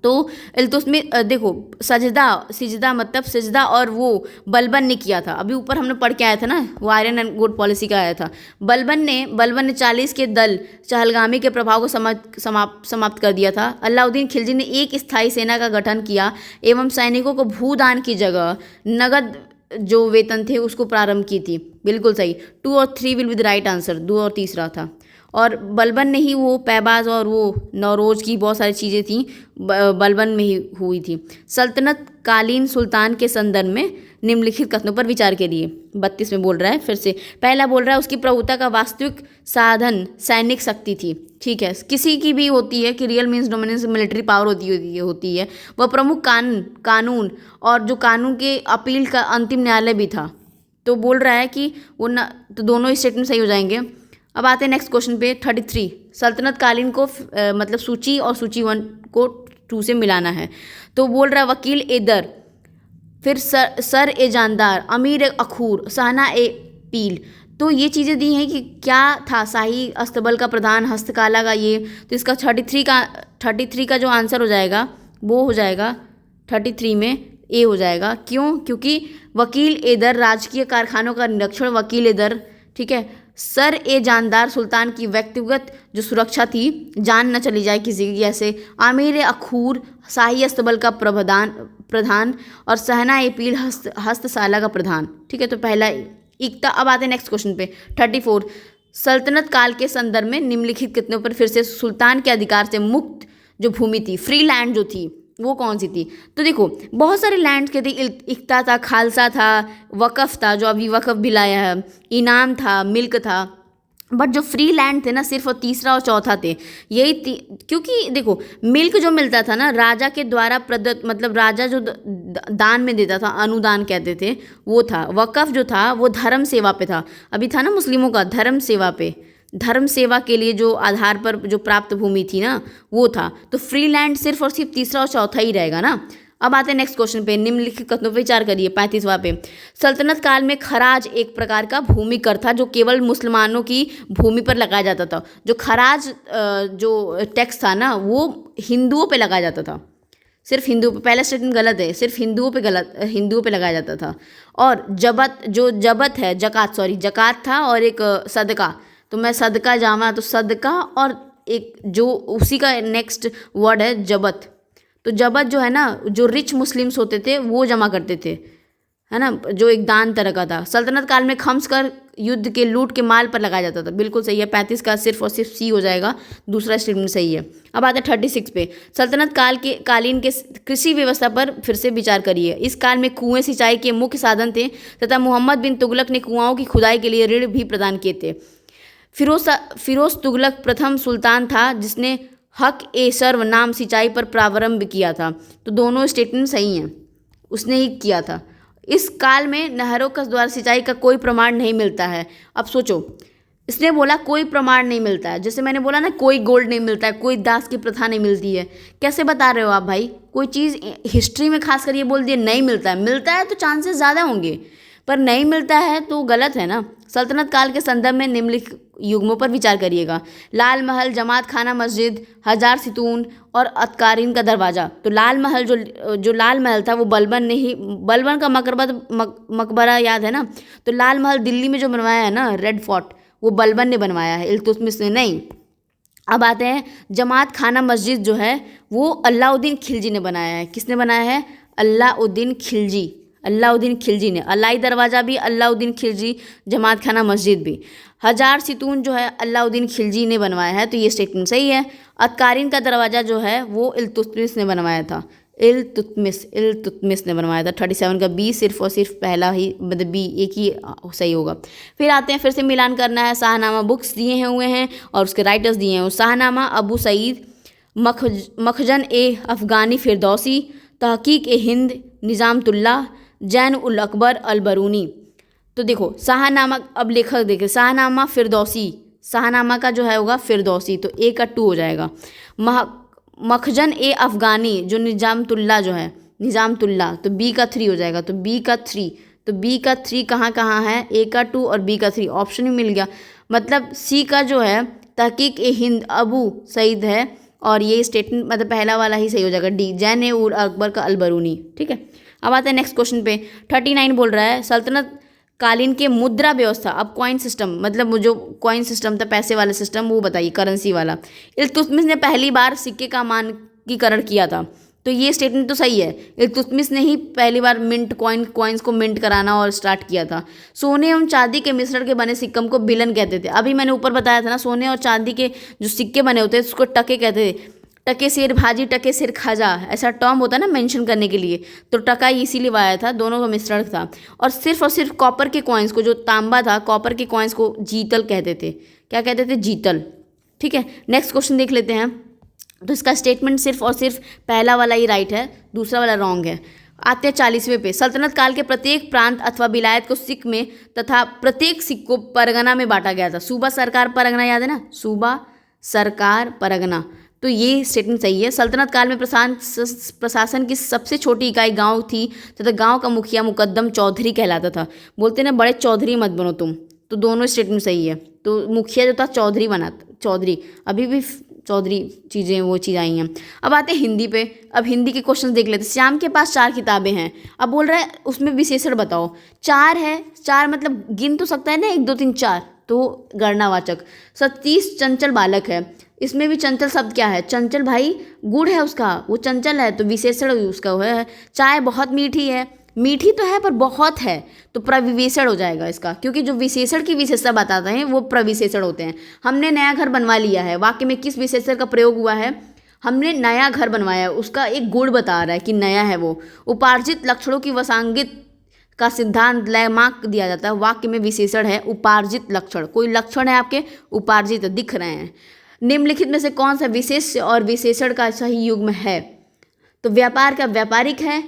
तो इल्तुतमिश देखो, सजदा सिजदा मतलब सिजदा और वो बलबन ने किया था। अभी ऊपर हमने पढ़ के आया था ना, वो आयरन एंड गुड पॉलिसी का आया था। बलबन ने 40 के दल चहलगामी के प्रभाव को समाप्त कर दिया था। अलाउद्दीन खिलजी ने एक स्थायी सेना का गठन किया एवं सैनिकों को भूदान की जगह नगद जो वेतन थे उसको प्रारंभ की थी। बिल्कुल सही, 2 और 3 will be the right answer, 2 और तीसरा था। और बलबन ने ही वो पैबाज और वो नौरोज की बहुत सारी चीज़ें थी बलबन में ही हुई थी। सल्तनत कालीन सुल्तान के संदर्भ में निम्नलिखित कथनों पर विचार करिए। 32 में बोल रहा है फिर से। पहला बोल रहा है उसकी प्रभुता का वास्तविक साधन सैनिक शक्ति थी। ठीक है, किसी की भी होती है कि real means dominance military power होती है। वह प्रमुख कानून और जो कानून के अपील का अंतिम न्यायालय भी था। तो बोल रहा है कि वो तो दोनों स्टेटमेंट सही हो जाएंगे। अब आते हैं नेक्स्ट क्वेश्चन पे 33। सल्तनत कालीन को मतलब सूची और सूची 1 को 2 से मिलाना है। तो बोल रहा है वकील ए दर, फिर सर ए जानदार, अमीर ए अखूर, सहना ए पील। तो ये चीज़ें दी हैं कि क्या था शाही अस्तबल का प्रधान, हस्तकाला का ये। तो इसका 33 का जो आंसर हो जाएगा वो हो जाएगा 33 में ए हो जाएगा। क्यों? क्योंकि वकील ए दर राजकीय कारखानों का निरीक्षण, वकील ए दर, ठीक है। सर ए जानदार सुल्तान की व्यक्तिगत जो सुरक्षा थी, जान न चली जाए किसी की, ऐसे। आमिर ए अखूर शाही अस्तबल का प्रधान और सहना ए पील हस्तशाला का प्रधान। ठीक है, तो पहला इकता। अब आते हैं नेक्स्ट क्वेश्चन पे 34। सल्तनत काल के संदर्भ में निम्नलिखित कितनों पर फिर से सुल्तान के अधिकार से मुक्त जो भूमि थी, फ्री लैंड जो थी, वो कौन सी थी? तो देखो बहुत सारे लैंड्स के थे। इक्ता था, खालसा था, वक़फ़ था जो अभी वक़फ़ भी लाया है, इनाम था, मिल्क था। बट जो फ्री लैंड थे ना सिर्फ और तीसरा और चौथा थे यही क्योंकि देखो मिल्क जो मिलता था ना राजा के द्वारा प्रदत्त, मतलब राजा जो दान में देता था, अनुदान कहते थे, वो था। वक़फ़ जो था वो धर्म सेवा पे था। अभी था ना मुस्लिमों का धर्म सेवा पे, धर्म सेवा के लिए जो आधार पर जो प्राप्त भूमि थी ना वो था। तो फ्री लैंड सिर्फ और सिर्फ तीसरा और चौथा ही रहेगा ना। अब आते हैं नेक्स्ट क्वेश्चन पे। निम्नलिखित कथनों पर विचार करिए 35वां पे। सल्तनत काल में खराज एक प्रकार का भूमि कर था जो केवल मुसलमानों की भूमि पर लगाया जाता था। जो खराज जो टैक्स था ना वो हिंदुओं पे लगाया जाता था, सिर्फ हिंदुओं पे। पहला स्टेटमेंट गलत है, सिर्फ हिंदुओं पे लगाया जाता था। और जबत है, जकात था और एक सदका। तो मैं सदका जामा, तो सदका और एक जो उसी का नेक्स्ट वर्ड है जबत। तो जबत जो है ना, जो रिच मुस्लिम्स होते थे वो जमा करते थे, है ना, जो एक दान तरह का था। सल्तनत काल में खम्स कर युद्ध के लूट के माल पर लगाया जाता था। बिल्कुल सही है, 35 का सिर्फ और सिर्फ सी हो जाएगा, दूसरा स्टेटमेंट सही है। अब आते हैं 36 पे। सल्तनत कालीन के कृषि व्यवस्था पर फिर से विचार करिए। इस काल में कुएं सिंचाई के मुख्य साधन थे तथा मोहम्मद बिन तुगलक ने कुआओं की खुदाई के लिए ऋण भी प्रदान किए थे। फिरोज तुगलक प्रथम सुल्तान था जिसने हक ए सर्व नाम सिंचाई पर प्रारंभ किया था। तो दोनों स्टेटमेंट सही हैं, उसने ही किया था। इस काल में नहरों का द्वारा सिंचाई का कोई प्रमाण नहीं मिलता है। अब सोचो, इसने बोला कोई प्रमाण नहीं मिलता है, जैसे मैंने बोला ना कोई गोल्ड नहीं मिलता है, कोई दास की प्रथा नहीं मिलती है। कैसे बता रहे हो आप भाई? कोई चीज़ हिस्ट्री में खास कर ये बोल दिए नहीं मिलता है। मिलता है तो चांसेस ज़्यादा होंगे, पर नहीं मिलता है तो गलत है ना। सल्तनत काल के संदर्भ में निम्नलिखित युग्मों पर विचार करिएगा। लाल महल, जमात खाना मस्जिद, हजार सितून और अतकारीन का दरवाज़ा। तो लाल महल जो लाल महल था वो बलबन का मकबरा याद है ना। तो लाल महल दिल्ली में जो बनवाया है ना, रेड फोर्ट, वो बलबन ने बनवाया है, इल्तुतमिश ने नहीं। अब आते हैं जमात खाना मस्जिद जो है वो अलाउद्दीन खिलजी ने बनाया है। किसने बनाया है? अलाउद्दीन खिलजी ने। अलाई दरवाज़ा भी अलाउद्दीन खिलजी, जमात खाना मस्जिद भी। हजार सितून जो है अलाउद्दीन खिलजी ने बनवाया है, तो ये स्टेटमेंट सही है। अतकारीन का दरवाज़ा जो है वो इल्तुतमिश ने बनवाया था। इल्तुतमिश ने बनवाया था। 37 का बी सिर्फ और सिर्फ पहला ही, मतलब बी एक ही सही होगा। फिर आते हैं, फिर से मिलान करना है। शाहनामा बुक्स दिए हुए हैं और उसके राइटर्स दिए हैं। शाहनामा अबू सईद मखजन ए अफ़गानी फिरदौसी, तहकीक ए हिंद निज़ामतुल्लाह, जैन उल अकबर अल बरूनी। तो देखो शाहनामा, अब लेखक देखे, शाहनामा फिरदौसी, शाहनामा का जो है होगा फिरदौसी, तो ए का 2 हो जाएगा। मखजन ए अफ़गानी जो निज़ामतुल्लाह जो है, निज़ामतुल्लाह, तो बी का 3 हो जाएगा। तो बी का 3 कहाँ कहाँ है? ए का 2 और बी का 3, ऑप्शन ही मिल गया। मतलब सी का जो है तहकीक ए हिंद अबू सईद है, और ये स्टेटमेंट मतलब पहला वाला ही सही हो जाएगा, डी, जैन ए उल अकबर का अलबरूनी। ठीक है, अब आते हैं नेक्स्ट क्वेश्चन पे। 39 बोल रहा है सल्तनत कालीन के मुद्रा व्यवस्था, अब कॉइन सिस्टम मतलब जो कॉइन सिस्टम था पैसे वाला सिस्टम वो बताइए, करेंसी वाला। इल्तुतमिश ने पहली बार सिक्के का मानकीकरण किया था, तो ये स्टेटमेंट तो सही है। इल्तुतमिश ने ही पहली बार मिंट कॉइन्स को मिंट कराना और स्टार्ट किया था। सोने एवं चांदी के मिश्रण के बने सिक्कम को बिलन कहते थे। अभी मैंने ऊपर बताया था ना, सोने और चांदी के जो सिक्के बने होते हैं उसको टके कहते थे। टके सिर भाजी टके सिर खाजा, ऐसा टर्म होता है ना मेंशन करने के लिए, तो टका इसीलिए आया था, दोनों का मिश्रण था। और सिर्फ कॉपर के कॉइन्स को, जो तांबा था कॉपर के कॉइन्स को जीतल कहते थे। क्या कहते थे? जीतल। ठीक है, नेक्स्ट क्वेश्चन देख लेते हैं। तो इसका स्टेटमेंट सिर्फ और सिर्फ पहला वाला ही राइट है, दूसरा वाला रॉन्ग है। आते हैं 40वें पे। सल्तनत काल के प्रत्येक प्रांत अथवा विलायत को सिक्क में तथा प्रत्येक सिक्क को परगना में बांटा गया था। सूबा सरकार परगना याद है ना, सूबा सरकार परगना, तो ये स्टेटमेंट सही है। सल्तनत काल में प्रशासन की सबसे छोटी इकाई गांव थी तथा गांव का मुखिया मुकद्दम चौधरी कहलाता था। बोलते ना बड़े चौधरी मत बनो तुम, तो दोनों स्टेटमेंट सही है। तो मुखिया जो था चौधरी बना, चौधरी, अभी भी चौधरी चीज़ें वो चीज़ आई हैं। अब आते हैं हिंदी पे। अब हिंदी के क्वेश्चन देख लेते हैं। श्याम के पास 4 किताबें हैं, अब बोल रहा है उसमें विशेषण बताओ। 4 है, 4 मतलब गिन तो सकता है ना, 1 2 3 4, तो गणनावाचक। सतीश चंचल बालक है, इसमें भी चंचल शब्द क्या है? चंचल भाई गुड़ है उसका, वो चंचल है तो विशेषण उसका वो है। चाय बहुत मीठी है, मीठी तो है पर बहुत है, तो प्रविशेषण हो जाएगा इसका, क्योंकि जो विशेषण की विशेषता बताते हैं वो प्रविशेषण होते हैं। हमने नया घर बनवा लिया है, वाक्य में किस विशेषण का प्रयोग हुआ है? हमने नया घर बनवाया है, उसका एक गुण बता रहा है कि नया है वो। उपार्जित लक्षणों की वसांगित का सिद्धांत लैमार्क दिया जाता है। वाक्य में विशेषण है उपार्जित लक्षण, कोई लक्षण है आपके उपार्जित दिख रहे हैं। निम्नलिखित में से कौन सा विशेष और विशेषण का सही युग्म है? तो व्यापार का व्यापारिक है,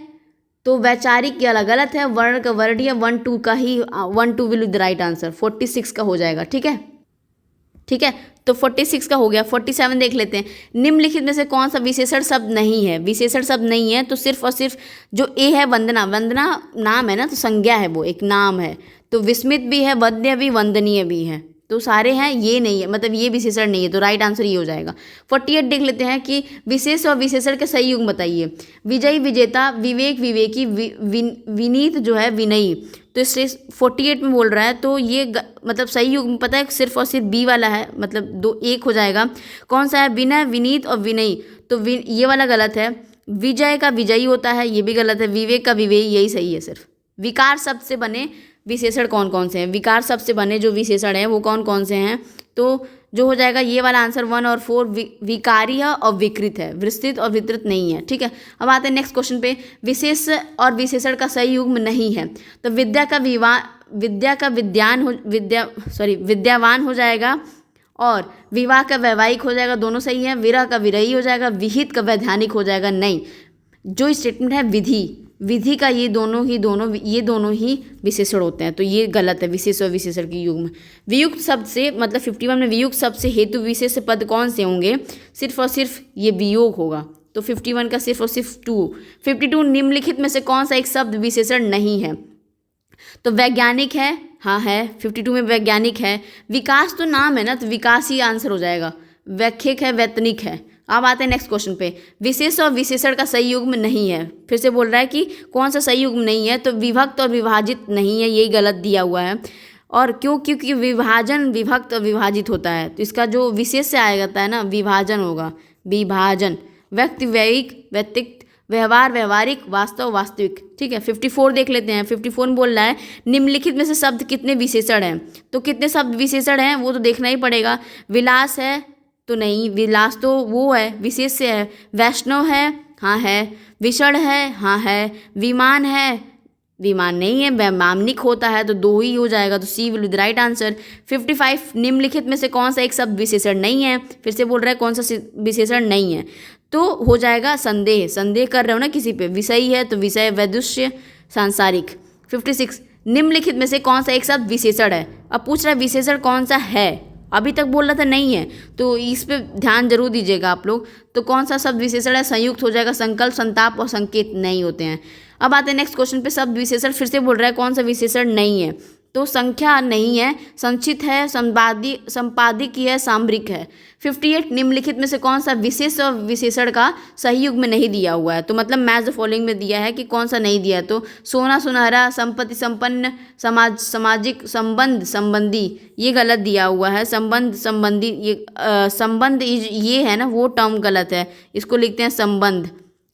तो वैचारिक या गलत है। वर्ण का वर्णीय, 1 2 का ही 1 2 विल द राइट आंसर, 46 का हो जाएगा। ठीक है, ठीक है, तो 46 का हो गया। 47 देख लेते हैं। निम्नलिखित में से कौन सा विशेषण शब्द नहीं है? विशेषण शब्द नहीं है तो सिर्फ और सिर्फ जो ए है वंदना, वंदना नाम है ना, तो संज्ञा है, वो एक नाम है, तो विस्मित भी है, वन्द्य भी, वंदनीय भी है, तो सारे हैं, ये नहीं है, मतलब ये विशेषण नहीं है, तो राइट आंसर ये हो जाएगा। 48 देख लेते हैं कि विशेष और विशेषण के सही युग्म बताइए। विजयी विजेता, विवेक विवेकी, विनीत जो है विनयी, तो इससे 48 में बोल रहा है, तो ये मतलब सही युग्म पता है सिर्फ और सिर्फ बी वाला है, मतलब 2 1 हो जाएगा। कौन सा है? विनय, विनीत और विनयी, तो ये वाला गलत है। विजय का विजयी होता है, ये भी गलत है। विवेक का विवेकी, यही सही है सिर्फ। विकार शब्द से बने विशेषण कौन कौन से हैं? विकार शब्द से बने जो विशेषण हैं वो कौन कौन से हैं? तो जो हो जाएगा ये वाला आंसर 1 और 4 विकारी है और विकृत है, विस्तृत और वितृत नहीं है। ठीक है, अब आते हैं नेक्स्ट क्वेश्चन पे। विशेष और विशेषण का सही युग्म नहीं है, तो विद्यावान हो जाएगा, और विवाह का वैवाहिक हो जाएगा, दोनों सही है। विरह का विरही हो जाएगा, विहित का वैधानिक हो जाएगा। नहीं, जो स्टेटमेंट है विधि का ये दोनों ही विशेषण होते हैं, तो ये गलत है। विशेष और विशेषण की युग्म। वियुक्त शब्द से मतलब 51 में वियुक्त शब्द से हेतु विशेष पद कौन से होंगे? सिर्फ और सिर्फ ये वियोग होगा, तो 51 का सिर्फ और सिर्फ 2। 52 निम्नलिखित में से कौन सा एक शब्द विशेषण नहीं है? तो वैज्ञानिक है, हाँ है, 52 में वैज्ञानिक है। विकास तो नाम है ना, तो विकास ही आंसर हो जाएगा। वैख्यिक है, वैतनिक है। अब आते हैं नेक्स्ट क्वेश्चन पे। विशेष और विशेषण का सही युग्म नहीं है, फिर से बोल रहा है कि कौन सा सही युग्म नहीं है, तो विभक्त और विभाजित नहीं है, यही गलत दिया हुआ है। और क्यों? क्योंकि विभाजन विभक्त और विभाजित होता है, तो इसका जो विशेष से आएगा है ना, विभाजन होगा, विभाजन। व्यक्ति व्ययिक, व्यक्तिक, व्यवहार व्यवहारिक, वास्तव वास्तविक। ठीक है, 54 देख लेते हैं। 54 में बोल रहा है निम्नलिखित में से शब्द कितने विशेषण हैं? तो कितने शब्द विशेषण हैं वो तो देखना ही पड़ेगा। विलास है तो नहीं, विलास तो वो है विशेष से है। वैष्णव है, हाँ है। विषण है, हाँ है। विमान है, विमान नहीं है, वैमानिक होता है, तो 2 ही हो जाएगा, तो C will be the right answer. 55 निम्नलिखित में से कौन सा एक शब्द विशेषण नहीं है? फिर से बोल रहा है कौन सा विशेषण नहीं है, तो हो जाएगा संदेह। संदेह कर रहे हो ना किसी पे, विषयी है तो विषय, वैदुष्य, सांसारिक। 56 निम्नलिखित में से कौन सा एक शब्द विशेषण है? अब पूछ रहा है विशेषण कौन सा है, अभी तक बोल रहा था नहीं है, तो इस पे ध्यान जरूर दीजिएगा आप लोग। तो कौन सा शब्द विशेषण है? संयुक्त हो जाएगा। संकल्प, संताप और संकेत नहीं होते हैं। अब आते हैं नेक्स्ट क्वेश्चन पे। शब्द विशेषण फिर से बोल रहा है कौन सा विशेषण नहीं है, तो संख्या नहीं है, संचित है, संपादिक है, सामरिक है। 58 निम्नलिखित में से कौन सा विशेष और विशेषण का सही युग में नहीं दिया हुआ है? तो मतलब मैच द फॉलोइंग में दिया है कि कौन सा नहीं दिया है। तो सोना सुनहरा, संपत्ति संपन्न, सामाजिक, संबंध संबंधी, ये गलत दिया हुआ है। संबंध संबंधी, ये संबंध ये है ना, वो टर्म गलत है, इसको लिखते हैं संबंध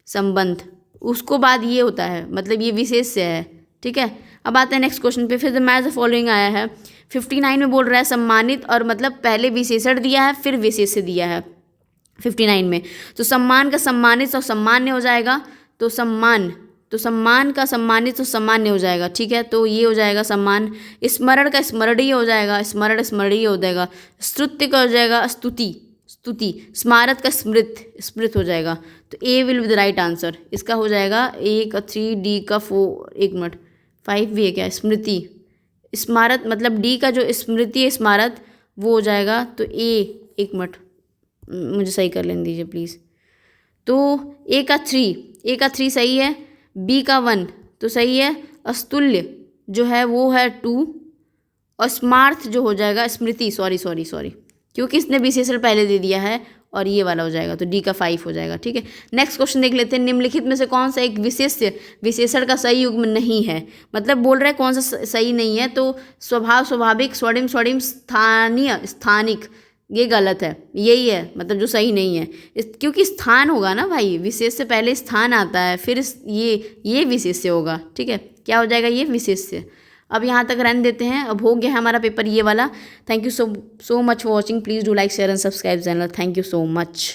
संबंध, उसको बाद ये होता है, मतलब ये विशेष से है। ठीक है, अब आते हैं नेक्स्ट क्वेश्चन पे। फिर द मैच द फॉलोइंग आया है 59 में, बोल रहा है सम्मानित, और मतलब पहले विशेषण दिया है फिर विशेष से दिया है 59 में। तो सम्मान का सम्मानित और सम्मान्य हो जाएगा, तो सम्मान का सम्मानित और सामान्य हो जाएगा। ठीक है, तो ये हो जाएगा सम्मान। स्मरण का स्मरणीय हो जाएगा, स्मरण स्मरणीय हो जाएगा। स्तुत्य का हो जाएगा स्तुति स्तुति। स्मारक का स्मृत हो जाएगा। तो A will be the right answer. इसका हो जाएगा ए का 3, डी का 4, 1 मिनट 5 भी है क्या, स्मृति स्मारक, मतलब डी का जो स्मृति स्मारक वो हो जाएगा। तो ए, 1 मिनट मुझे सही कर लेने दीजिए प्लीज़। तो ए का 3 सही है, बी का 1 तो सही है। अस्तुल्य जो है वो है 2, और स्मार्थ जो हो जाएगा स्मृति, सॉरी क्योंकि इसने विशेषण पहले दे दिया है, और ये वाला हो जाएगा, तो डी का 5 हो जाएगा। ठीक है, नेक्स्ट क्वेश्चन देख लेते हैं। निम्नलिखित में से कौन सा एक विशेषण का सही युग्म नहीं है? मतलब बोल रहा है कौन सा सही नहीं है। तो स्वाभाविक, स्वर्णिम, स्थानीय, स्थानिक, ये गलत है, यही है मतलब जो सही नहीं है। क्योंकि स्थान होगा ना भाई, विशेष से पहले स्थान आता है, फिर ये विशेष से होगा। ठीक है, क्या हो जाएगा, ये विशेष से। अब यहाँ तक रहने देते हैं, अब हो गया है हमारा पेपर ये वाला। Thank you so much for watching. Please do like, share and subscribe channel. Thank you so much.